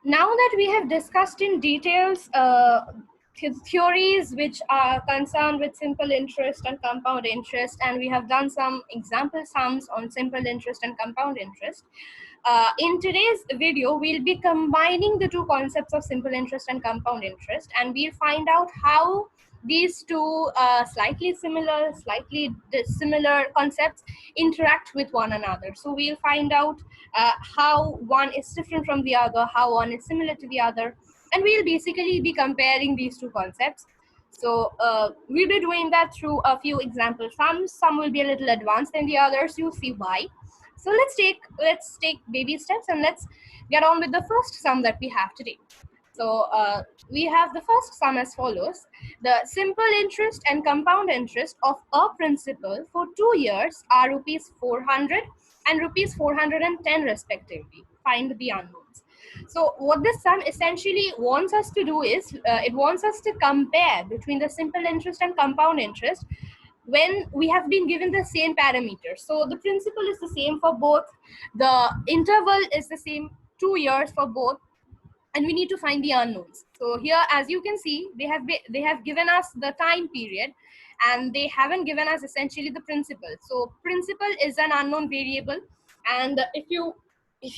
Now that we have discussed in details theories which are concerned with simple interest and compound interest, and we have done some example sums on simple interest and compound interest, in today's video we'll be combining the two concepts of simple interest and compound interest, and we'll find out how these two slightly similar, slightly dissimilar concepts interact with one another. So we'll find out how one is different from the other, how one is similar to the other, and we'll basically be comparing these two concepts. So we'll be doing that through a few example sums. Some will be a little advanced than the others. You'll see why. So let's take baby steps and let's get on with the first sum that we have today. So we have the first sum as follows. The simple interest and compound interest of a principal for 2 years are rupees 400 and rupees 410 respectively. Find the unknowns. So what this sum essentially wants us to do is, it wants us to compare between the simple interest and compound interest when we have been given the same parameters. So the principal is the same for both, the interval is the same, 2 years for both, and we need to find the unknowns. So here, as you can see, they have given us the time period, and they haven't given us essentially the principal. So principal is an unknown variable, and if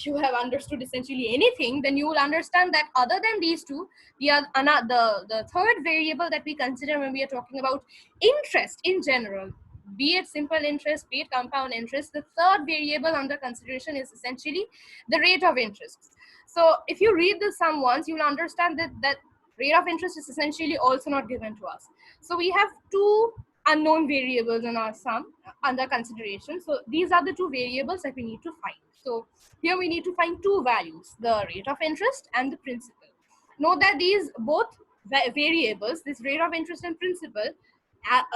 you have understood essentially anything, then you will understand that other than these two, the third variable that we consider when we are talking about interest in general, be it simple interest, be it compound interest, the third variable under consideration is essentially the rate of interest. So if you read the sum once, you will understand that rate of interest is essentially also not given to us. So we have two unknown variables in our sum under consideration. So these are the two variables that we need to find. So here we need to find two values, the rate of interest and the principal. Note that these both variables, this rate of interest and principal,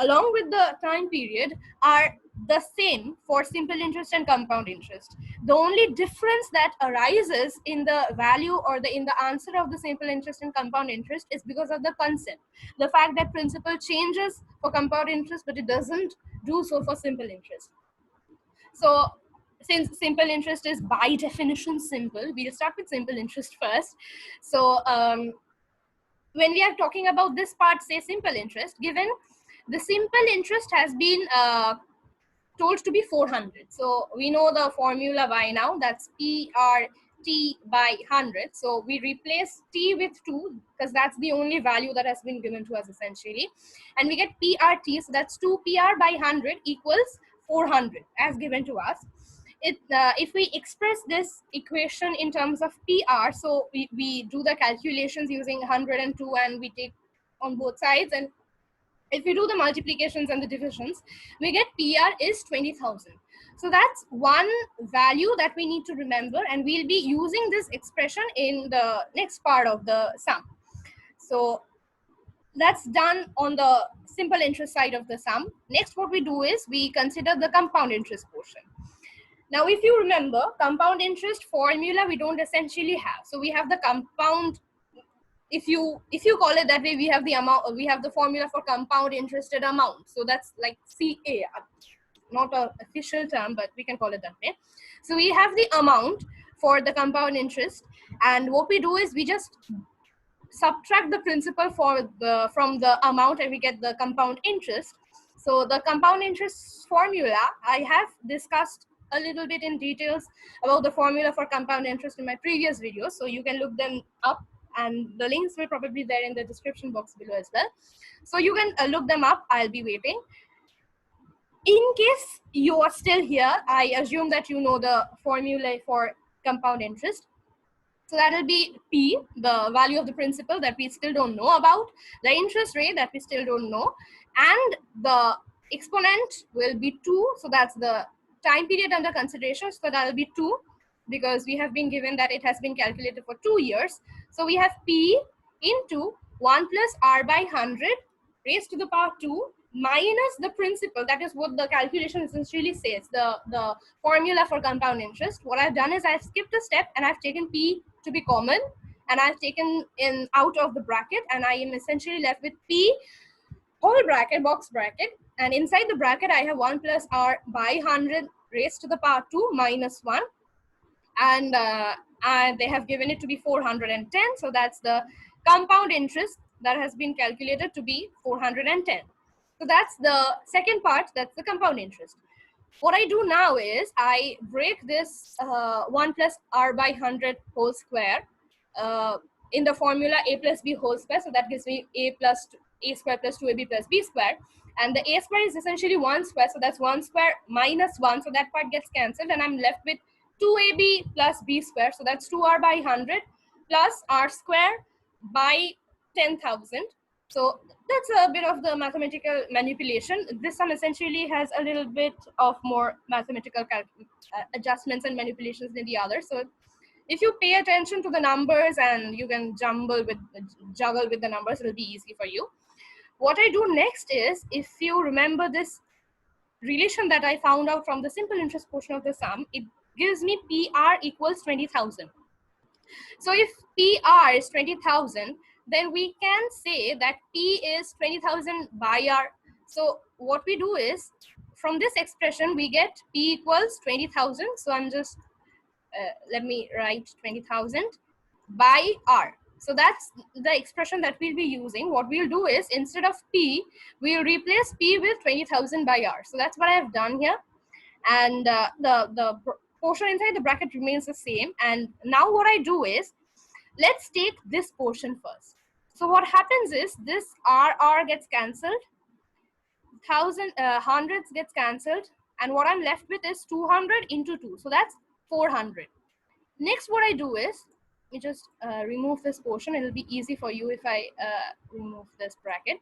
along with the time period, are the same for simple interest and compound interest. The only difference that arises in the value or in the answer of the simple interest and compound interest is because of the concept, the fact that principal changes for compound interest but it doesn't do so for simple interest. So since simple interest is by definition simple, we'll start with simple interest first. So when we are talking about this part, say simple interest, given the simple interest has been told to be 400. So we know the formula by now, that's PRT by 100. So we replace T with 2 because that's the only value that has been given to us essentially. And we get PRT, so that's 2 PR by 100 equals 400 as given to us. If we express this equation in terms of PR, so we do the calculations using 102 and we take on both sides, and if we do the multiplications and the divisions, we get PR is 20,000. So that's one value that we need to remember, and we'll be using this expression in the next part of the sum. So that's done on the simple interest side of the sum. Next, what we do is we consider the compound interest portion. Now, if you remember, compound interest formula we don't essentially have. So we have the compound, if you call it that way, we have the amount, we have the formula for compound interested amount. So that's like CA, not an official term, but we can call it that way. So we have the amount for the compound interest, and what we do is we just subtract the principal from the amount, and we get the compound interest. So the compound interest formula, I have discussed a little bit in details about the formula for compound interest in my previous videos, so you can look them up, and the links will probably be there in the description box below as well. So you can look them up. I'll be waiting. In case you are still here, I assume that you know the formula for compound interest. So that will be P, the value of the principal that we still don't know about, the interest rate that we still don't know, and the exponent will be 2. So that's the time period under consideration. So that will be 2 because we have been given that it has been calculated for 2 years. So we have P into 1 plus R by 100 raised to the power 2 minus the principal. That is what the calculation essentially says, the formula for compound interest. What I've done is I've skipped a step and I've taken P to be common, and I've taken in out of the bracket, and I am essentially left with P whole bracket, box bracket, and inside the bracket I have 1 plus R by 100 raised to the power 2 minus 1, and and they have given it to be 410. So that's the compound interest that has been calculated to be 410. So that's the second part, that's the compound interest. What I do now is I break this 1 plus r by 100 whole square in the formula a plus b whole square. So that gives me a plus a square plus 2ab plus b square. And the a square is essentially 1 square. So that's 1 square minus 1. So that part gets cancelled and I'm left with 2ab plus b square. So that's 2r by 100 plus r square by 10,000. So that's a bit of the mathematical manipulation. This sum essentially has a little bit of more mathematical adjustments and manipulations than the other. So if you pay attention to the numbers and you can juggle with the numbers, it'll be easy for you. What I do next is, if you remember this relation that I found out from the simple interest portion of the sum, it gives me PR equals 20,000. So if PR is 20,000, then we can say that P is 20,000 by R. So what we do is, from this expression, we get P equals 20,000. So I'm just, let me write 20,000 by R. So that's the expression that we'll be using. What we'll do is, instead of P, we'll replace P with 20,000 by R. So that's what I've done here. And the portion inside the bracket remains the same. And now what I do is, let's take this portion first. So what happens is, this R gets cancelled, hundreds gets cancelled, and what I'm left with is 200 into 2. So that's 400. Next, what I do is, you just remove this portion. It'll be easy for you if I remove this bracket.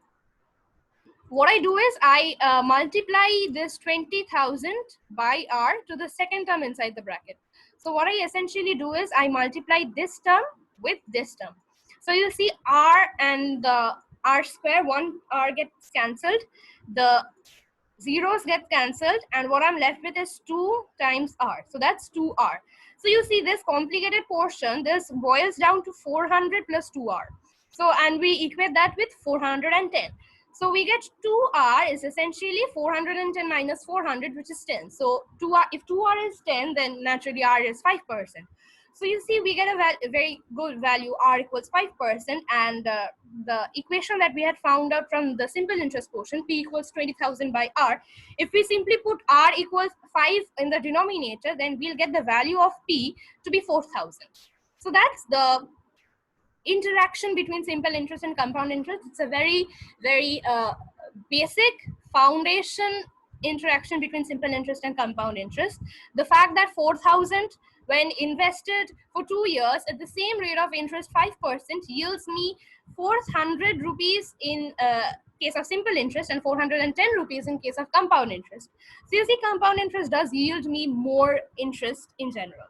What I do is I multiply this 20,000 by R to the second term inside the bracket. So what I essentially do is I multiply this term with this term. So you see R and the R square, 1 R gets cancelled, the zeros get cancelled, and what I'm left with is 2 times R. So that's 2R. So you see this complicated portion, this boils down to 400 plus 2R. So, and we equate that with 410. So we get 2R is essentially 410 minus 400, which is 10. So 2R, if 2R is 10, then naturally R is 5%. So you see, we get a very good value, R equals 5%, and the equation that we had found out from the simple interest portion, P equals 20,000 by R. If we simply put R equals 5 in the denominator, then we'll get the value of P to be 4,000. So that's the interaction between simple interest and compound interest. It's a very, very basic foundation interaction between simple interest and compound interest. The fact that 4,000, when invested for 2 years at the same rate of interest 5%, yields me 400 rupees in case of simple interest and 410 rupees in case of compound interest. So you see, compound interest does yield me more interest in general.